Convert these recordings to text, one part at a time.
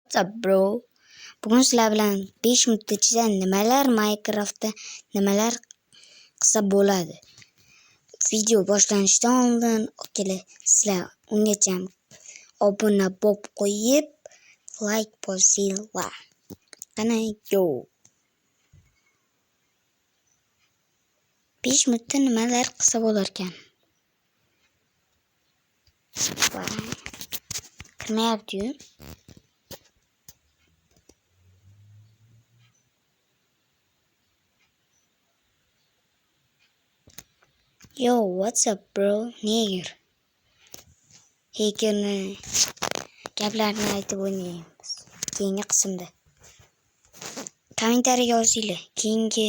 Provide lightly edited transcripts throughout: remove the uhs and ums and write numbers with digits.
What's up bro? Bugun sizlar bilan 5 minutda ichida nimalar Minecraftda nimalar qilsa bo'ladi. Video boshlanishidan oldin sizlar ungacha obuna bo'lib qo'yib, like bosinglar. Qani yo. 5 minutda nimalar qilsa bo'lar ekan. Kirmayapti-yu. Yo, what's up bro? Nigger. Hekerni gaplarni aytib o'ynaymiz. Keyingi qismda. Kommentariyaga yozinglar. Keyingi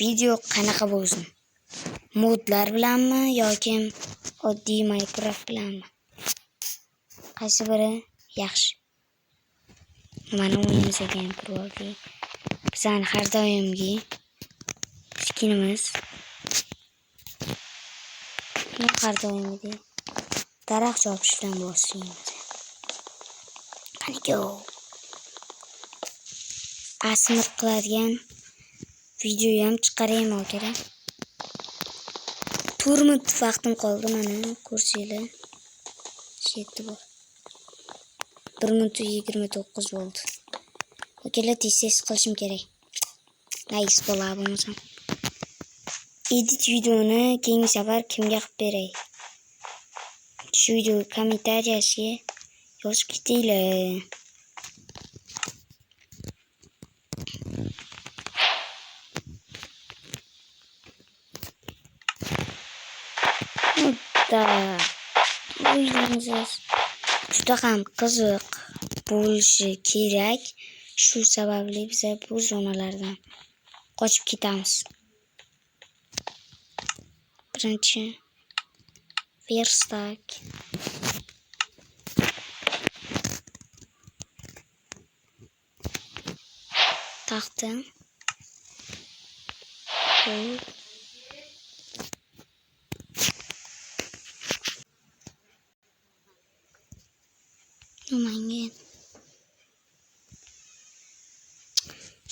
video qanaqa bo'lsin? Modlar bilanmi yoki oddiy Minecraft bilanmi? Qaysi biri yaxshi? Mana o'yinimiz ekan profi. Bizani har doimgi skinimiz. Har doimgi daraxt chopish bilan boshlaymiz. Qani go. Asmir qiladigan video ham chiqaraymi kerak? 4 minut vaqtim qoldi mana ko'rsanglar. Shetdi bor. 1 minut 29 bo'ldi. Okalar tez qilishim kerak. Nice bo'ladi. Edit videoni keyingi safar kimga qilib beray? Shu video kommentariyasiga yozib ketinglar. O'yinimiz juda ham qiziq bo'lishi kerak. Shu sababli biz bu zonalardan qochib ketamiz. Birinchi verstak. Taxta. Numangen.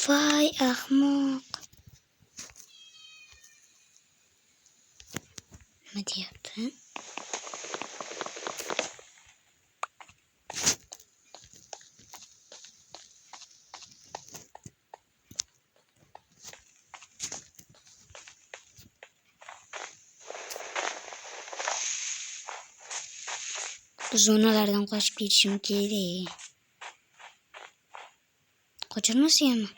Vay ahmoq. Nima deyapti? Zonalardan qochib ketishim kerak. Qochirmasaymi?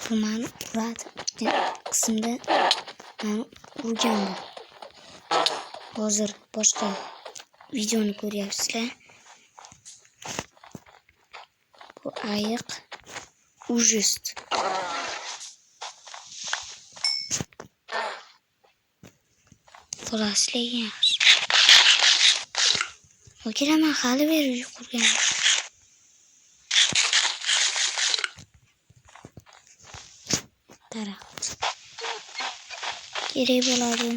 Bu mani uradi. Qismda mani urgan bu. Hozir boshqa videoni ko'ryapsizlar. Bu ayiq ujust. Xulaslar yaxshi. O'kira men hali beri qurgan. Daraxt. Kerak bo'ladi.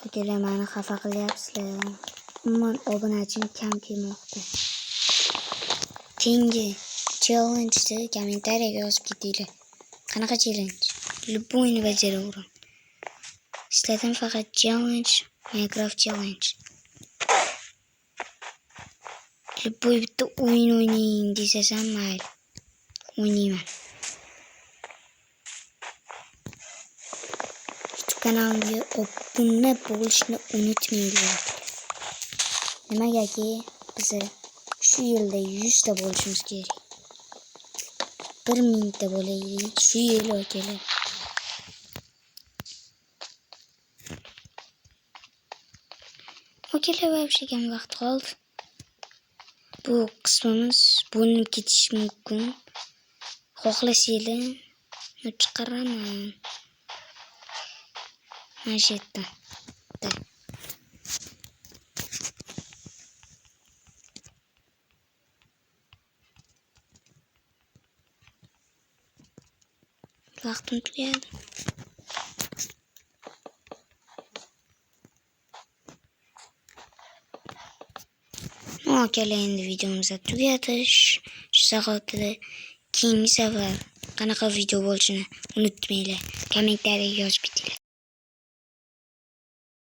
O'kira meni xafa qilyapsizlar. Umuman obunachim kam kelmoqda. Keyingi challenge'ni kommentariyaga yozib ketinglar. Qanaqa challenge? Любойni bajaraveram. Sizlardan faqat challenge, Minecraft challenge. Любой bitta o'yin o'ynaying desam mayli. O'ynayman. Kanalimga obuna bo'lishni unutmanglar. Nimagaki biz shu yilda 100 ta bo'lishimiz kerak. 1000 ta bo'laylik shu yil o'kela. O'kela вообще kam vaqt qoldi. Bu qismimiz bo'linib ketishi mumkin. Xohlasanglar chiqaraman. Mana shu yerda. Vaqtim tugadi. Akalar endi videomizni tugatish. Shu zahotida keyingi safar qanaqa video bo'lishini unutmanglar. Kommentariyaga yozib ketinglar.